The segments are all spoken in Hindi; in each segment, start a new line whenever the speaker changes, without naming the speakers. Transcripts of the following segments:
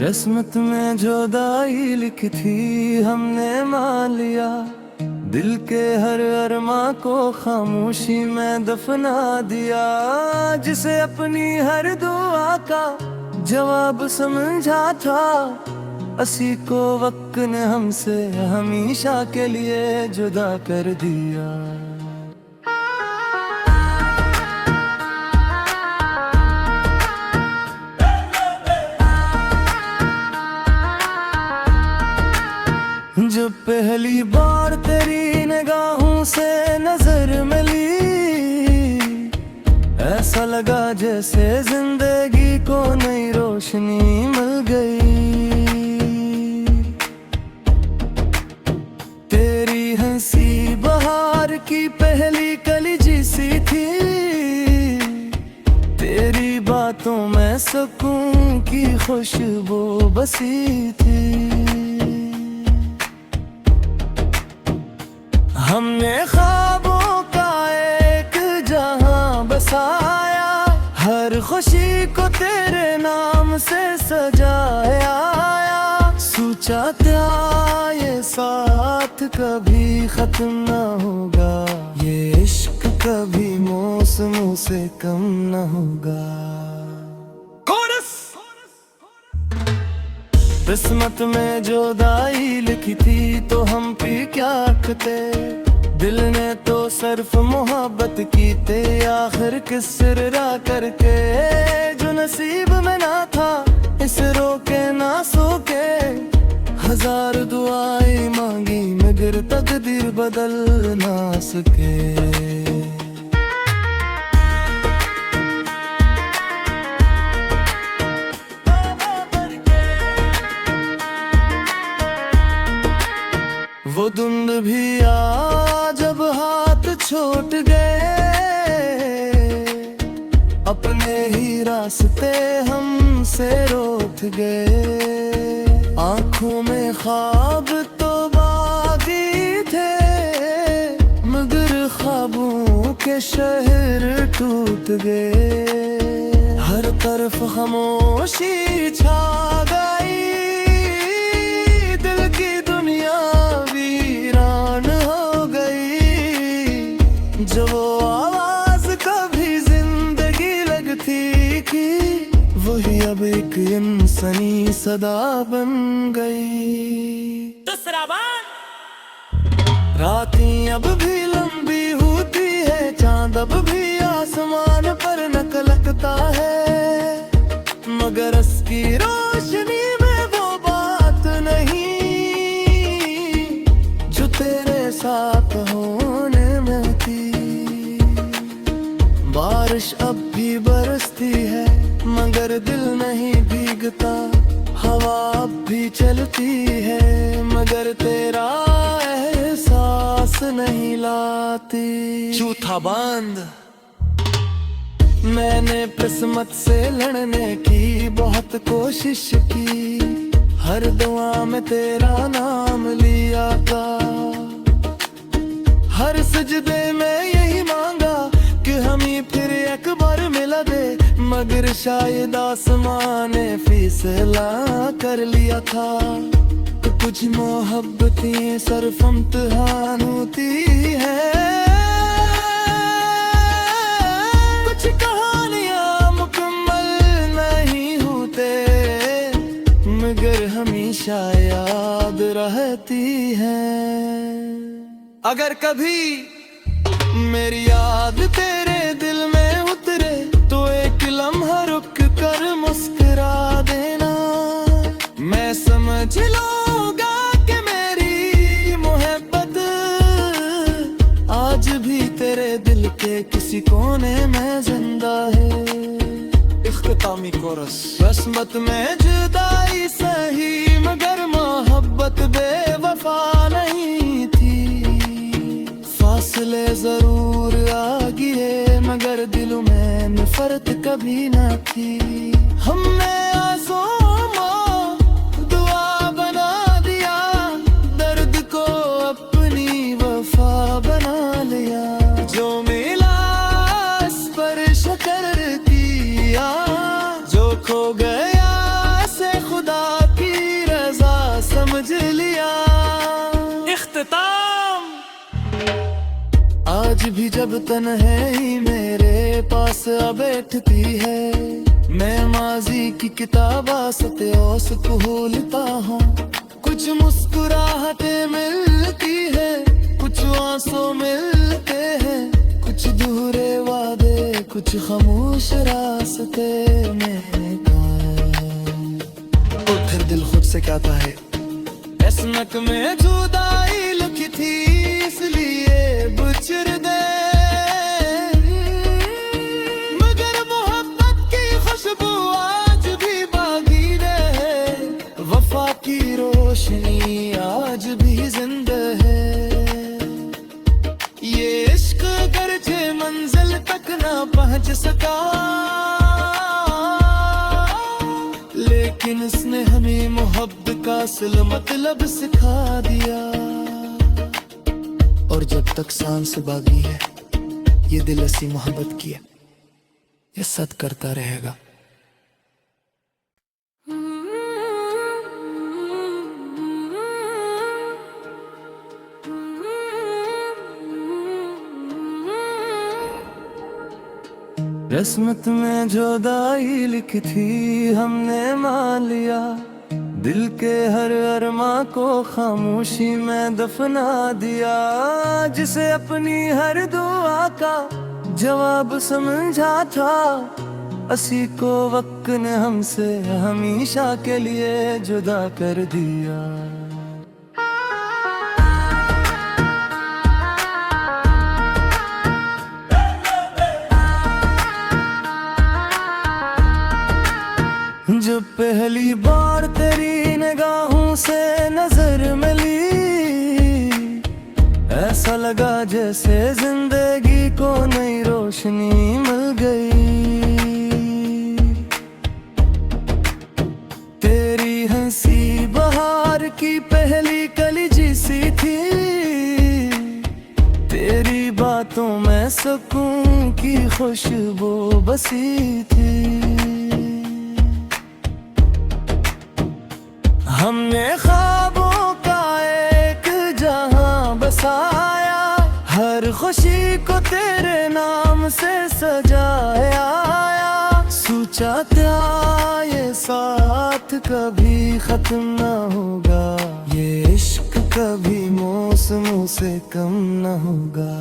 किस्मत में जुदाई लिखी थी हमने मान लिया, दिल के हर अरमा को खामोशी में दफना दिया। जिसे अपनी हर दुआ का जवाब समझा था, असी को वक्त ने हमसे हमेशा के लिए जुदा कर दिया। जब पहली बार तेरी निगाहों से नजर मिली, ऐसा लगा जैसे जिंदगी को नई रोशनी मिल गई। तेरी हंसी बहार की पहली कली जैसी थी, तेरी बातों में सुकून की खुशबू बसी थी। हमने ख्वाबों का एक जहां बसाया, हर खुशी को तेरे नाम से सजाया। सोचा था ये साथ कभी खत्म न होगा, ये इश्क कभी मौसमों से कम न होगा। किस्मत में जुदाई लिखी थी तो हम भी क्या करते, दिल ने तो सिर्फ मोहब्बत की थे आखिर किस सिरा करके। जो नसीब में ना था इस रोके ना सोके, हजार दुआएं मांगी मगर तकदीर बदल ना सके। वो धुंध भी आ जब हाथ छूट गए, अपने ही रास्ते हमसे रोक गए। आंखों में ख्वाब तो बागी थे, मगर ख्वाबों के शहर टूट गए। हर तरफ खामोशी छा गई, दिल की दुनिया वीरान हो गई। जो आवाज कभी जिंदगी लगती थी, वही अब एक इंसानी सदा बन गई। दूसरा बार रातें अब भी लंबी होती है, चांद अब भी आसमान पर नकलकता है, मगर उसकी रोशनी में वो बात नहीं जो तेरे साथ होने में थी। बारिश अब भी बरसती है मगर दिल नहीं भीगता, हवा अब भी चलती है मगर तेरा एहसास नहीं लाती। चौथा बंद। मैंने किस्मत से लड़ने की बहुत कोशिश की, हर दुआ में तेरा नाम लिया था। हर सजदे में यही मांगा कि हमें फिर एक बार मिला दे, मगर शायद आसमां ने फैसला कर लिया था। कुछ मोहब्बतें सिर्फ इम्तिहान होती है, कुछ कहानियां मुकम्मल नहीं होते, मगर हमेशा याद रहती है। अगर कभी मेरी याद तेरे दिल में उतरे तो एक लम्हा रुक कर मुस्कुरा देना, मैं समझ लूंगा कि मेरी मोहब्बत आज भी तेरे दिल के किसी कोने में जिंदा है। इख्तितामी कोरस। किस्मत में जुदाई सही मगर मोहब्बत बेवफा नहीं थी। फासले जरूर आ गिए मगर दिलों में नफरत कभी न थी। हमने आज़मा दुआ बना दिया, दर्द को अपनी वफा बना लिया। जो मिला इस पर शुक्र किया, जो खो गया से खुदा सितम। आज भी जब तन्हाई मेरे पास बैठती है, मैं माजी की किताबा सत्योस खोलता हूँ। कुछ मुस्कुराहटें मिलती है, कुछ आंसू मिलते हैं, कुछ दूरे वादे, कुछ खामोश रास्ते में। और फिर दिल खुद से कहता है, किस्मत में जुदाई लिखी थी इसलिए बुचर दे, मगर मोहब्बत की खुशबू आज भी बागी रहे, वफा की रोशनी आज भी जिंदा है। ये इश्क गरजे मंजिल तक ना पहुंच सका, लेकिन इसने हमें मोहब्बत का असल मतलब सिखा दिया। और जब तक सांस बागी है, ये दिल ऐसी मोहब्बत की है, ये सद करता रहेगा। किस्मत में जुदाई लिखी थी हमने मान लिया, दिल के हर अरमा को खामोशी में दफना दिया। जिसे अपनी हर दुआ का जवाब समझा था, असी को वक्त ने हमसे हमेशा के लिए जुदा कर दिया। जब पहली बार तेरी निगाहों से नजर मिली, ऐसा लगा जैसे जिंदगी को नई रोशनी मिल गई। तेरी हंसी बहार की पहली कली जैसी थी, तेरी बातों में सुकून की खुशबू बसी थी। हमने ख्वाबों का एक जहां बसाया, हर खुशी को तेरे नाम से सजाया। सोचा था ये साथ कभी खत्म न होगा, ये इश्क कभी मौसमों से कम न होगा।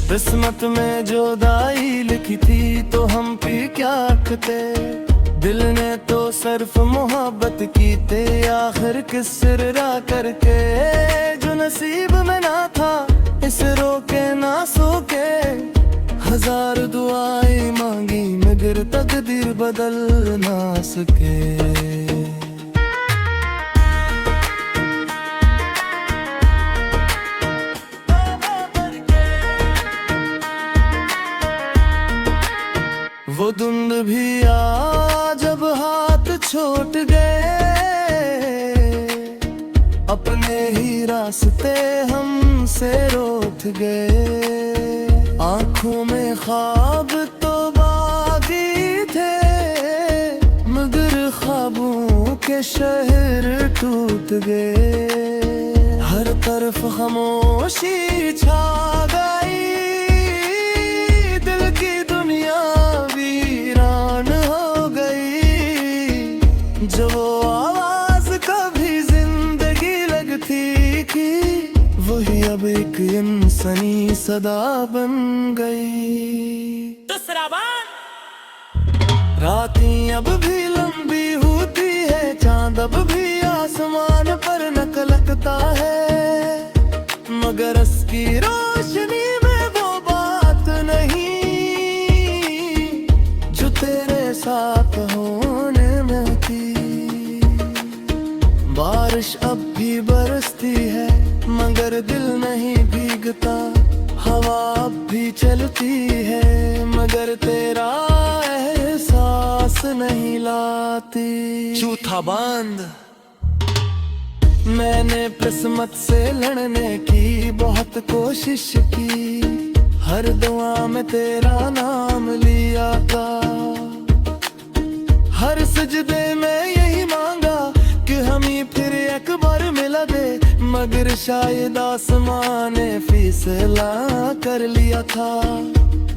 किस्मत में जुदाई लिखी थी तो हम भी क्या करते, दिल ने तो सिर्फ मोहब्बत की थे आखिर किस सिरा करके। जो नसीब में ना था इस रोके ना सोके, हजार दुआएं मांगी मगर तकदीर बदल ना सके। वो धुंध भी आ जब हाथ छूट गए, अपने ही रास्ते हमसे रोक गए। आंखों में ख्वाब तो बागी थे, मगर ख्वाबों के शहर टूट गए। हर तरफ खामोशी छा गई, दिल की दुनिया वीरान हो गई। जो वो आवाज कभी जिंदगी लगती थी, वही अब एक इंसानी सदा बन गई। दूसरा बार रातें अब भी लंबी होती है, चांद अब भी आसमान पर नकलकता है, मगर उसकी रोशनी में वो बात नहीं जो तेरे साथ होने में थी। बारिश अब भी बरसती है मगर दिल नहीं भीगता, हवा अब भी चलती है मगर तेरा एहसास नहीं लाती। चौथा बंद। मैंने किस्मत से लड़ने की बहुत कोशिश की, हर दुआ में तेरा नाम लिया था, हर सजदे में यही मांगा कि हम मगर शायद आसमां ने फैसला कर लिया था।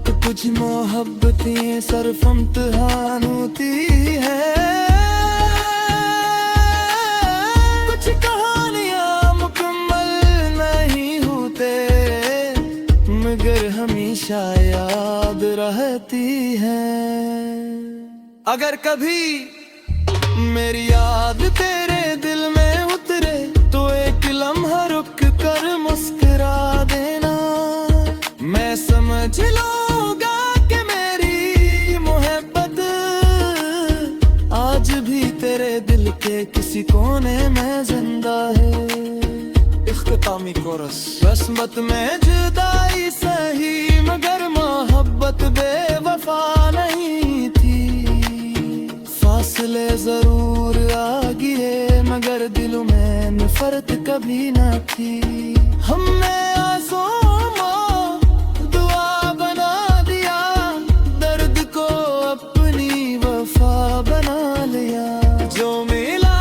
तो कुछ मोहब्बतें सिर्फ इम्तिहान होती है, कुछ कहानियां मुकम्मल नहीं होते मगर हमेशा याद रहती है। अगर कभी मेरी याद तेरे दिल में उतरे तो एक लम्हा रुक कर मुस्कुरा देना। मैं समझ लूंगा कि मेरी मोहब्बत आज भी तेरे दिल के किसी कोने में जिंदा है। इख्तितामी कोरस। किस्मत में जुदाई सही मगर मोहब्बत बेवफा नहीं थी। फासले जरूर आ गिए मगर दिलों में नफरत कभी ना थी। हमने आंसुओं दुआ बना दिया, दर्द को अपनी वफा बना लिया। जो मिला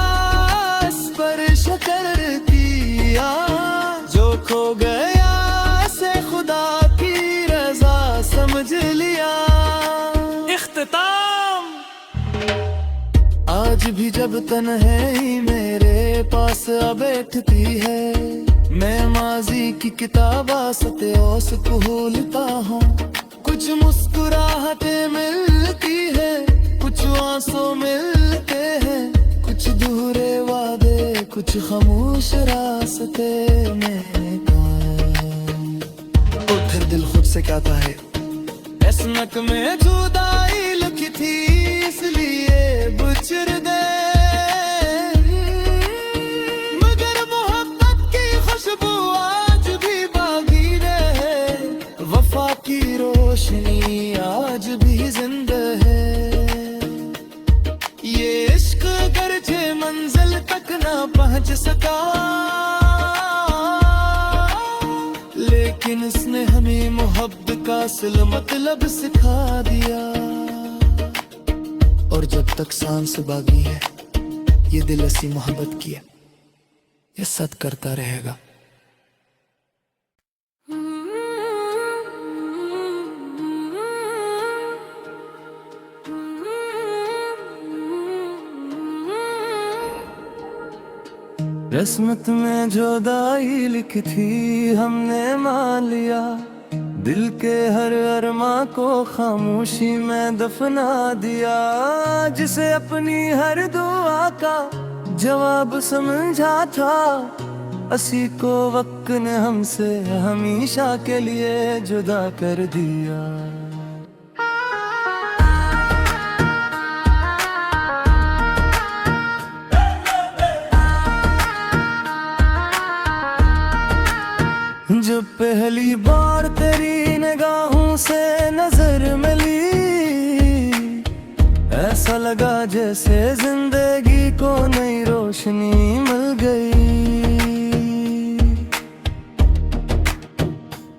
इस पर शुक्र किया, जो खो गया से खुदा की रजा समझ लिया। इख्तिताम। आज भी जब तन्हाई मेरे पास बैठती है, मैं माजी की किताबा सत्योस भूलता हूँ। कुछ मुस्कुराहटें मिलती है, कुछ आंसू मिलते हैं, कुछ दूरे वादे, कुछ खामोश रास्ते में काम। और फिर दिल खुद से कहता है, किस्मत में जुदाई लिखी थी इसलिए बुचर दे, मगर मोहब्बत की खुशबू आज भी बागी रहे। वफा की रोशनी आज भी जिंदा है। ये इश्क गरजे मंजिल तक ना पहुंच सका, लेकिन इसने हमें मोहब्बत का असल मतलब सिखा दिया। और जब तक सांस बागी है ये दिल ऐसी मोहब्बत की है, ये सद करता रहेगा। किस्मत में जुदाई लिखी थी हमने मान लिया, दिल के हर अरमां को खामोशी में दफना दिया। जिसे अपनी हर दुआ का जवाब समझा था, असी को वक्त ने हमसे हमेशा के लिए जुदा कर दिया। जब पहली बार तेरी निगाहों से नजर मिली, ऐसा लगा जैसे जिंदगी को नई रोशनी मिल गई।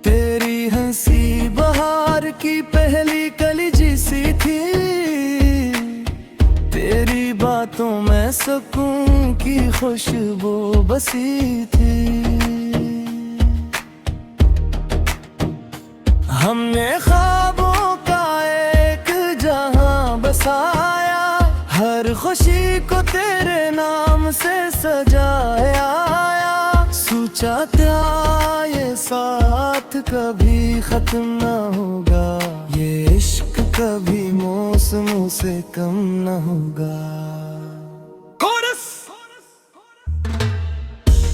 तेरी हंसी बहार की पहली कली जैसी थी, तेरी बातों में सुकून की खुशबू बसी थी। हमने ख्वाबों का एक जहां बसाया, हर खुशी को तेरे नाम से सजाया। सोचा था ये साथ कभी खत्म न होगा, ये इश्क कभी मौसमों से कम न होगा।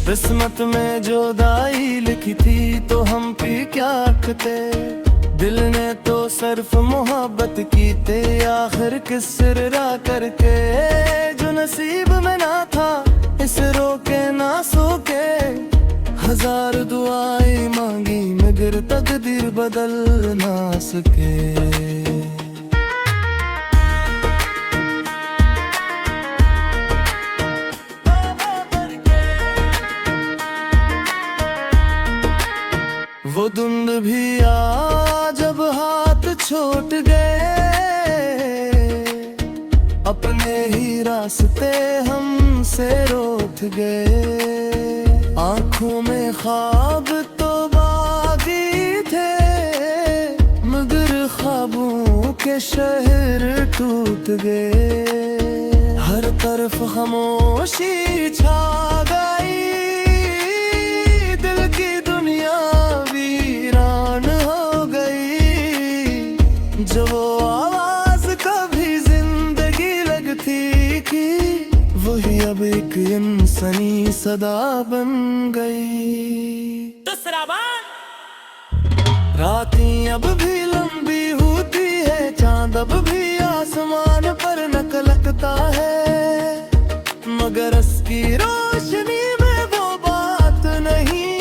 किस्मत में जुदाई लिखी थी तो हम भी क्या करते, दिल ने तो सिर्फ मोहब्बत की ते। आखिर किस सिरा करके जो नसीब में ना था, इस रोके ना सोके। हजार दुआएं मांगी मगर तकदीर बदल ना सके। वो धुंध भी आ जब हाथ छूट गए, अपने ही रास्ते हमसे रोक गए। आंखों में ख्वाब तो बागी थे, मगर ख्वाबों के शहर टूट गए। हर तरफ खामोशी छा गई, दिल की दुनिया वीरान हो गई। जो वो आवाज कभी जिंदगी लगती थी, वही अब एक इंसानी सदा बन गई।
दूसरा बार
रातें अब भी लंबी होती है, चांद अब भी आसमान पर नकलकता है, मगर उसकी रोशनी में वो बात नहीं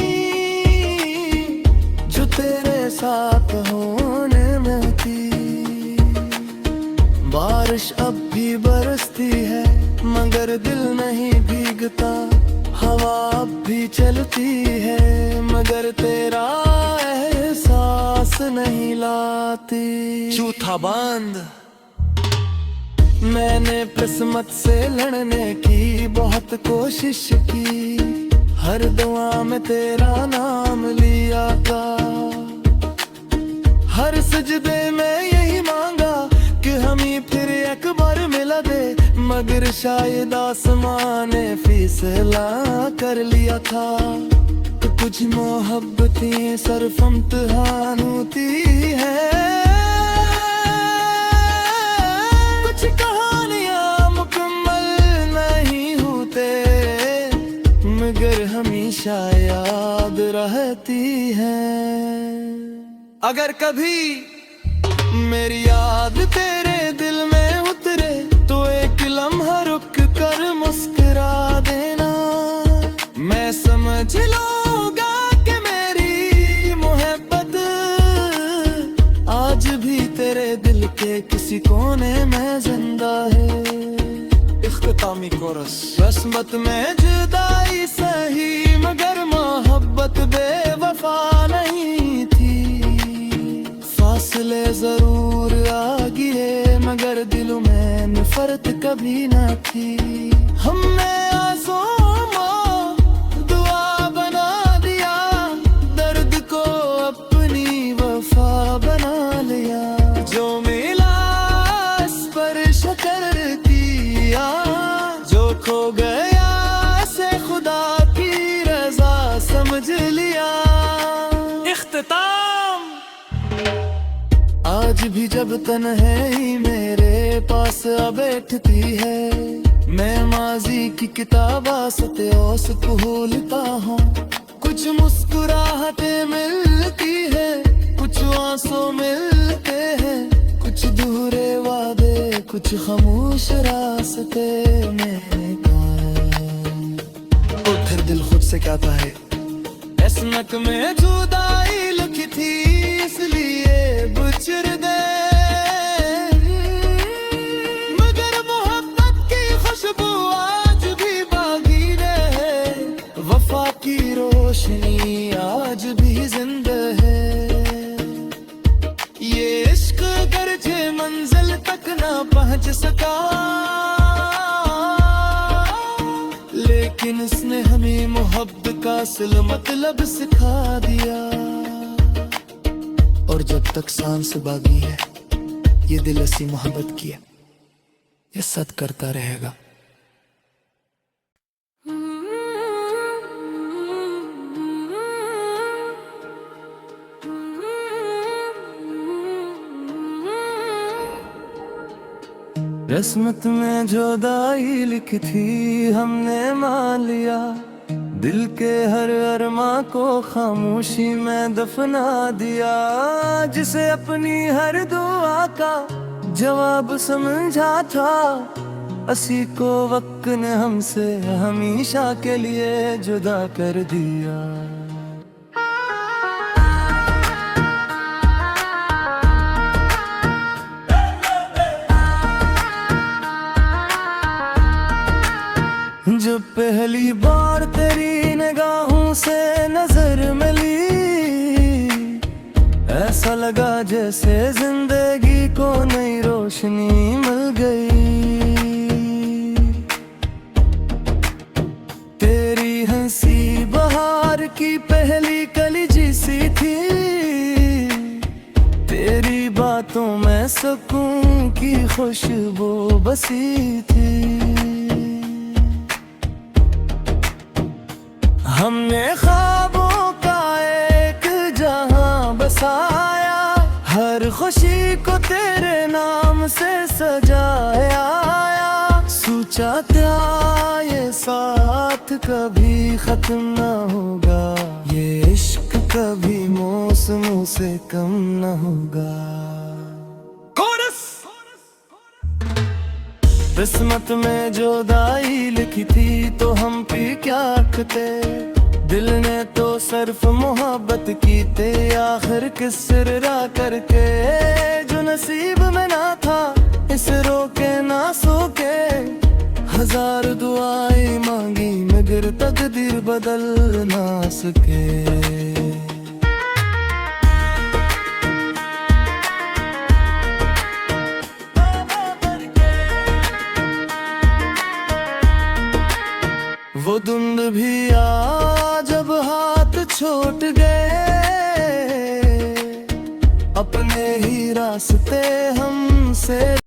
जो तेरे साथ होने में थी। बारिश अब भी बरसती है, मगर दिल नहीं भीगता। हवा अब भी चलती है, मगर तेरा एहसास नहीं लाती।
चौथा बंद।
मैंने किस्मत से लड़ने की बहुत कोशिश की, हर दुआ में तेरा नाम लिया था। हर सजदे में यही मांगा कि हमें फिर एक बार मिला दे, मगर शायद आसमां ने फैसला कर लिया था। तो कुछ मोहब्बतें सिर्फ इम्तिहान होती है, कुछ कहानियां मुकम्मल नहीं होते, मगर हमेशा याद रहती है। अगर कभी मेरी याद तेरे दिल में उतरे, तो एक लम्हा रुक कर मुस्कुरा देना। मैं समझ लूंगा कि मेरी मोहब्बत आज भी तेरे दिल के किसी कोने में जिंदा है।
इख्तितामी कोरस।
किस्मत में जुदाई सही, मगर मोहब्बत बेवफा नहीं थी। फासले जरूर आ गिए, मगर दिलों में नफरत कभी ना थी। हमने आंसुओं दुआ बना दिया, दर्द को अपनी वफा बना लिया। जो मिला इस पर शुक्र किया, जो खो गया से खुदा की रजा समझ लिया।
इख्तिताम।
आज भी जब तन्हाई मेरे पास बैठती है, मैं माजी की किताबा सत्योस भूलता हूँ। कुछ मुस्कुराहटें मिलती है, कुछ आंसू मिलते हैं, कुछ दूरे वादे, कुछ खामोश रास्ते में काम।
और फिर दिल खुद से कहता है,
किस्मत में जुदाई लिखी थी, इसलिए गुजर दे, मगर मोहब्बत की खुशबू आज भी बागी रहे। वफा की रोशनी आज भी जिंदा है। ये इश्क गरजे मंजिल तक ना पहुंच सका, लेकिन इसने हमें मोहब्बत का असल मतलब सिखा दिया। और जब तक सांस बागी है, ये दिल ऐसी मोहब्बत की है, ये सद करता रहेगा। किस्मत में जुदाई लिखी थी, हमने मान लिया। दिल के हर अरमा को खामोशी में दफना दिया। जिसे अपनी हर दुआ का जवाब समझा था, असी को वक्त ने हमसे हमेशा के लिए जुदा कर दिया। जब पहली बार तेरी निगाहों से नजर मिली, ऐसा लगा जैसे जिंदगी को नई रोशनी मिल गई। तेरी हंसी बहा की पहली कली सी थी, तेरी बातों में सुकून की खुशबू बसी थी। हमने ख्वाबों का एक जहां बसाया, हर खुशी को तेरे नाम से सजाया। सोचा था ये साथ कभी खत्म न होगा, ये इश्क कभी मौसमों से कम न होगा। किस्मत में जुदाई लिखी थी तो हम भी क्या करते, दिल ने तो सिर्फ मोहब्बत की ते, आखिर किस सिरा करके। जो नसीब में ना था इस रोके ना सोके, हजार दुआएं मांगी मगर तकदीर बदल ना सके। वो धुंध भी आ जब हाथ छूट गए, अपने ही रास्ते हमसे